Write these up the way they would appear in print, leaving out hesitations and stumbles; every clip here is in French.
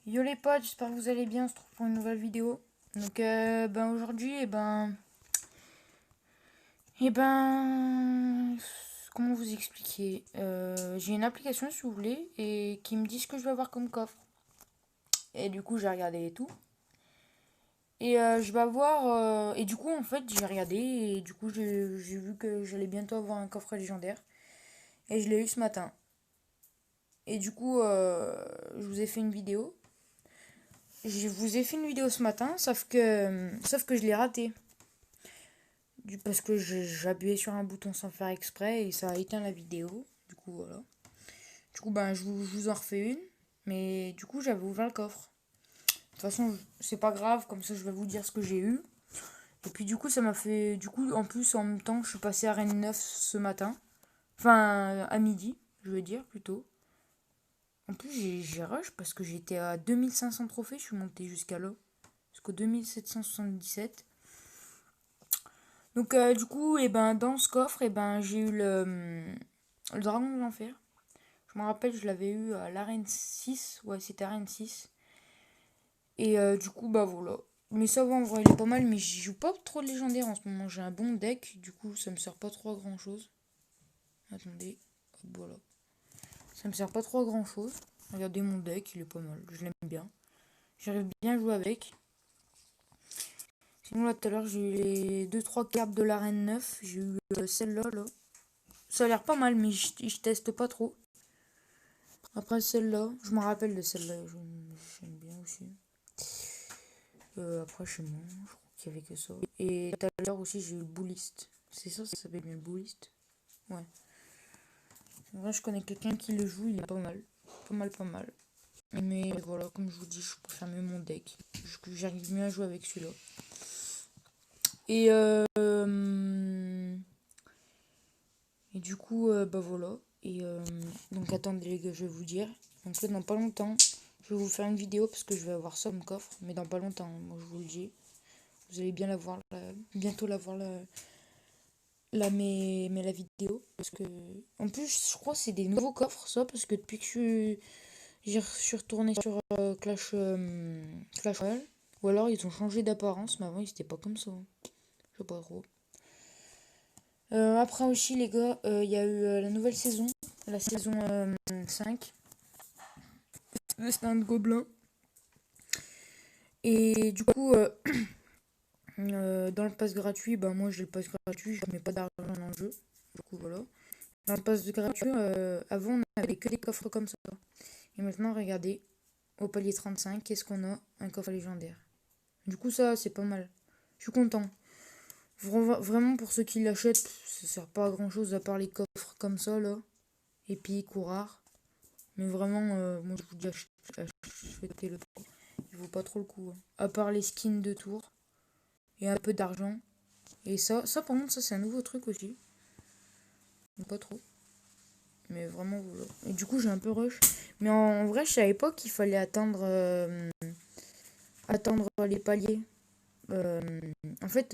Yo les potes, j'espère que vous allez bien, on se retrouve pour une nouvelle vidéo. Donc aujourd'hui, comment vous expliquer. J'ai une application si vous voulez et qui me dit ce que je vais avoir comme coffre. Et du coup j'ai regardé et tout. Et je vais avoir et du coup en fait j'ai regardé et du coup j'ai vu que j'allais bientôt avoir un coffre légendaire. Et je l'ai eu ce matin. Et du coup je vous ai fait une vidéo. Je vous ai fait une vidéo ce matin, sauf que je l'ai raté. Parce que j'ai appuyé sur un bouton sans faire exprès et ça a éteint la vidéo. Du coup, voilà. Du coup, je vous en refais une. Mais du coup, j'avais ouvert le coffre. De toute façon, c'est pas grave, comme ça je vais vous dire ce que j'ai eu. Et puis du coup, ça m'a fait. Du coup, en plus, en même temps, je suis passé à Rennes 9 ce matin. Enfin, à midi, je veux dire, plutôt. En plus, j'ai rush parce que j'étais à 2500 trophées, je suis monté jusqu'à là. Jusqu'au 2777. Donc, du coup, dans ce coffre, j'ai eu le dragon de l'enfer. Je me rappelle, je l'avais eu à l'arène 6. Ouais, c'était arène 6. Et du coup, voilà. Mais ça va, en vrai, il est pas mal. Mais j'y joue pas trop de légendaire en ce moment. J'ai un bon deck. Du coup, ça me sert pas trop à grand chose. Attendez. Hop, voilà. Ça me sert pas trop à grand chose. Regardez mon deck, il est pas mal. Je l'aime bien. J'arrive bien à jouer avec. Sinon, là, tout à l'heure, j'ai eu les deux trois cartes de l'arène 9. J'ai eu celle-là, là. Ça a l'air pas mal, mais je teste pas trop. Après celle-là, je me rappelle de celle-là, j'aime bien aussi. Après, je sais moins, je crois qu'il y avait que ça. Et tout à l'heure aussi, j'ai eu le bouliste. C'est ça s'appelle bien le bouliste. Ouais. En vrai, je connais quelqu'un qui le joue, il est pas mal. Pas mal, pas mal. Mais voilà, comme je vous dis, je préfère mieux mon deck. J'arrive mieux à jouer avec celui-là. Et, et du coup, voilà. Et donc, attendez, les gars, je vais vous dire. Donc, là, dans pas longtemps, je vais vous faire une vidéo parce que je vais avoir ça comme coffre. Mais dans pas longtemps, moi, je vous le dis. Vous allez bien la voir, bientôt la voir, mais la vidéo. Parce que, en plus, je crois que c'est des nouveaux coffres, ça. Parce que depuis que je suis retourné sur Clash Royale. Ou alors, ils ont changé d'apparence. Mais avant, ils étaient pas comme ça. Je sais pas trop. Après aussi, les gars, il y a eu la nouvelle saison. La saison 5. Le stand gobelin. Et du coup, dans le pass gratuit, moi j'ai le pass gratuit, je mets pas d'argent dans le jeu. Du coup, voilà. Dans le pass gratuit, avant on avait que des coffres comme ça. Et maintenant, regardez, au palier 35, qu'est-ce qu'on a? Un coffre légendaire. Du coup, ça, c'est pas mal. Je suis content. Vraiment, pour ceux qui l'achètent, ça sert pas à grand chose à part les coffres comme ça, là. Épiques ou rares. Mais vraiment, moi je vous dis, achetez-le. Il vaut pas trop le coup, hein. À part les skins de tour et un peu d'argent. Et ça par contre, ça c'est un nouveau truc aussi. Mais pas trop. Mais vraiment, voilà. Et du coup, j'ai un peu rush. Mais en vrai, je savais pas qu'il fallait attendre les paliers. Euh, En fait,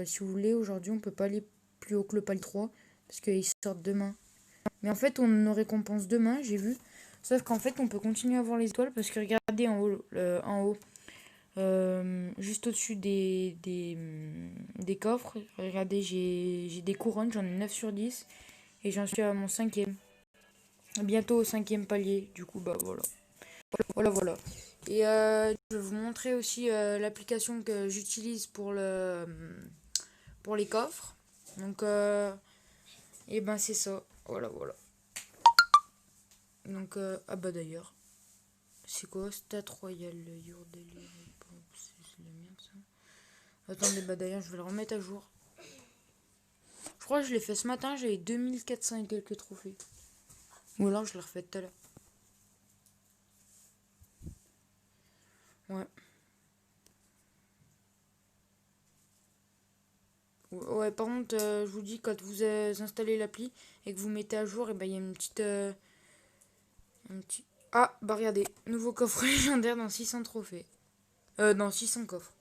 si vous voulez, aujourd'hui, on peut pas aller plus haut que le palier 3 parce qu'ils sortent demain. Mais en fait, on aurait récompense demain, j'ai vu. Sauf qu'en fait, on peut continuer à voir les étoiles parce que regardez en haut, juste au-dessus des coffres, regardez, j'ai des couronnes, j'en ai 9 sur 10 et j'en suis à mon cinquième. Bientôt au cinquième palier, du coup, voilà. Voilà, voilà. Et je vais vous montrer aussi l'application que j'utilise pour les coffres. Donc, c'est ça. Voilà, voilà. Donc, ah bah d'ailleurs, c'est quoi Stat Royal Yordle. C'est la merde ça. Attendez, bah d'ailleurs, je vais le remettre à jour. Je crois que je l'ai fait ce matin, j'avais 2400 et quelques trophées. Ou alors je l'ai refait tout à l'heure. Ouais. Ouais, par contre, je vous dis, quand vous installez l'appli et que vous mettez à jour, et il y a une petite. Un petit... Ah, bah regardez, nouveau coffre légendaire dans 600 trophées. Dans 600 coffres.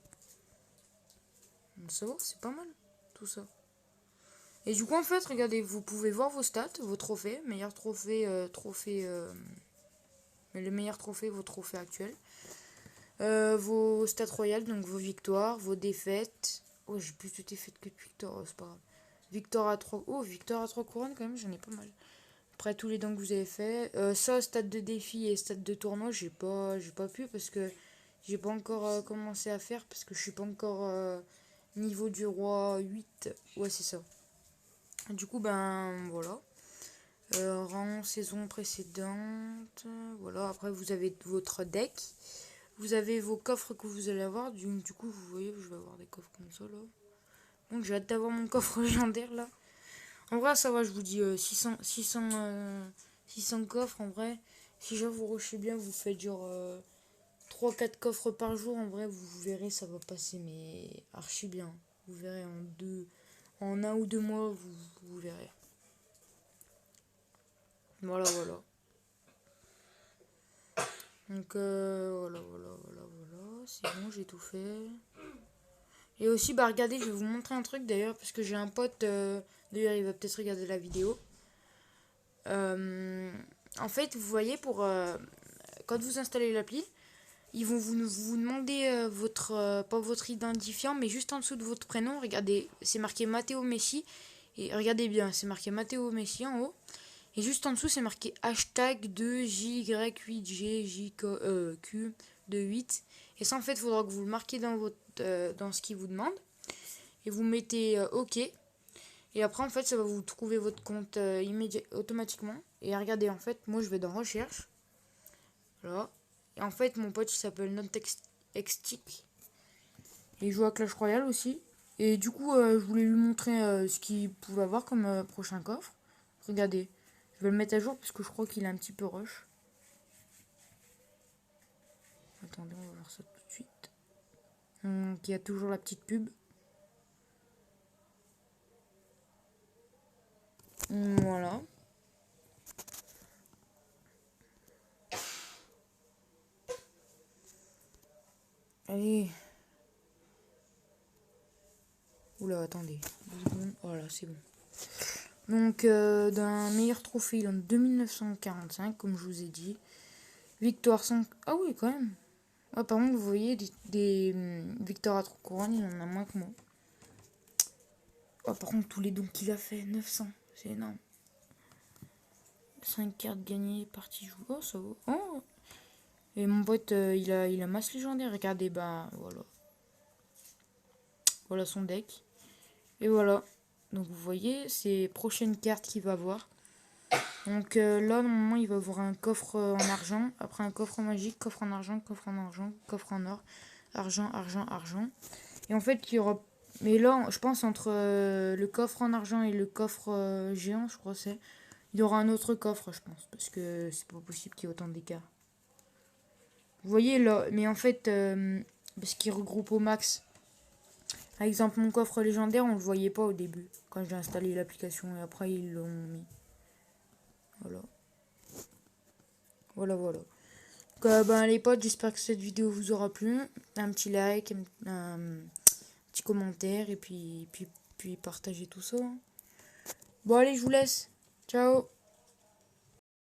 Ça va, c'est pas mal, tout ça. Et du coup, en fait, regardez, vous pouvez voir vos stats, vos trophées. Meilleur trophée, mais le meilleur trophée, vos trophées actuels. Vos stats royales, donc vos victoires, vos défaites. Oh, j'ai plus de défaites que de victoires, oh, c'est pas grave. Victoire à 3. Oh, victoire à 3 couronnes quand même, j'en ai pas mal. Après tous les dons que vous avez fait. Ça, stade de défi et stade de tournoi, j'ai pas pu parce que j'ai pas encore commencé à faire parce que je suis pas encore niveau du roi 8. Ouais, c'est ça. Du coup, ben voilà. Rang saison précédente. Voilà, après vous avez votre deck. Vous avez vos coffres que vous allez avoir. Du coup, vous voyez, je vais avoir des coffres comme ça là. Donc j'ai hâte d'avoir mon coffre légendaire là. En vrai, ça va, je vous dis 600 coffres en vrai. Si genre vous rushez bien, vous faites genre 3-4 coffres par jour. En vrai, vous verrez, ça va passer, mais archi bien. Vous verrez en 1 ou 2 mois, vous verrez. Voilà, voilà. Donc voilà. C'est bon, j'ai tout fait. Et aussi, bah regardez, je vais vous montrer un truc d'ailleurs, parce que j'ai un pote, d'ailleurs il va peut-être regarder la vidéo. En fait, vous voyez, quand vous installez l'appli, ils vont vous demander pas votre identifiant, mais juste en dessous de votre prénom, regardez, c'est marqué Matteo Messi. Et regardez bien, c'est marqué Matteo Messi en haut. Et juste en dessous, c'est marqué hashtag 2J8GJQ28. Et ça, en fait, il faudra que vous le marquiez dans ce qu'il vous demande. Et vous mettez OK. Et après, en fait, ça va vous trouver votre compte automatiquement. Et regardez, en fait, moi, je vais dans Recherche. Voilà. Et en fait, mon pote, il s'appelle NotexTick. Et il joue à Clash Royale aussi. Et du coup, je voulais lui montrer ce qu'il pouvait avoir comme prochain coffre. Regardez. Je vais le mettre à jour parce que je crois qu'il est un petit peu rush. Attendez, on va voir ça tout de suite. Donc, il y a toujours la petite pub. Voilà. Allez. Oula, attendez. 2 secondes. Voilà, c'est bon. Donc, d'un meilleur trophée en 2945, comme je vous ai dit. Victoire 5. Ah oui, quand même. Ah, par contre, vous voyez, des victoires à 3 couronnes, il en a moins que moi. Oh, par contre, tous les dons qu'il a fait, 900. C'est énorme. 5 cartes gagnées, partie jouée. Oh, ça vaut. Oh. Et mon pote, il a masse légendaire. Regardez, bah, voilà. Voilà son deck. Et voilà. Donc, vous voyez, c'est prochaine carte qu'il va avoir. Donc là, normalement, il va avoir un coffre en argent. Après, un coffre en magique, coffre en argent, coffre en argent, coffre en or. Argent, argent, argent. Et en fait, il y aura... Mais là, je pense, entre le coffre en argent et le coffre géant, je crois c'est... Il y aura un autre coffre, je pense. Parce que c'est pas possible qu'il y ait autant d'écart. Vous voyez, là... Mais en fait, parce qu'il regroupe au max. Par exemple, mon coffre légendaire, on le voyait pas au début. Quand j'ai installé l'application. Et après, ils l'ont mis. Voilà. Voilà. Donc, ben, les potes, j'espère que cette vidéo vous aura plu. Un petit like, un petit commentaire et puis partagez tout ça. Bon, allez, je vous laisse. Ciao.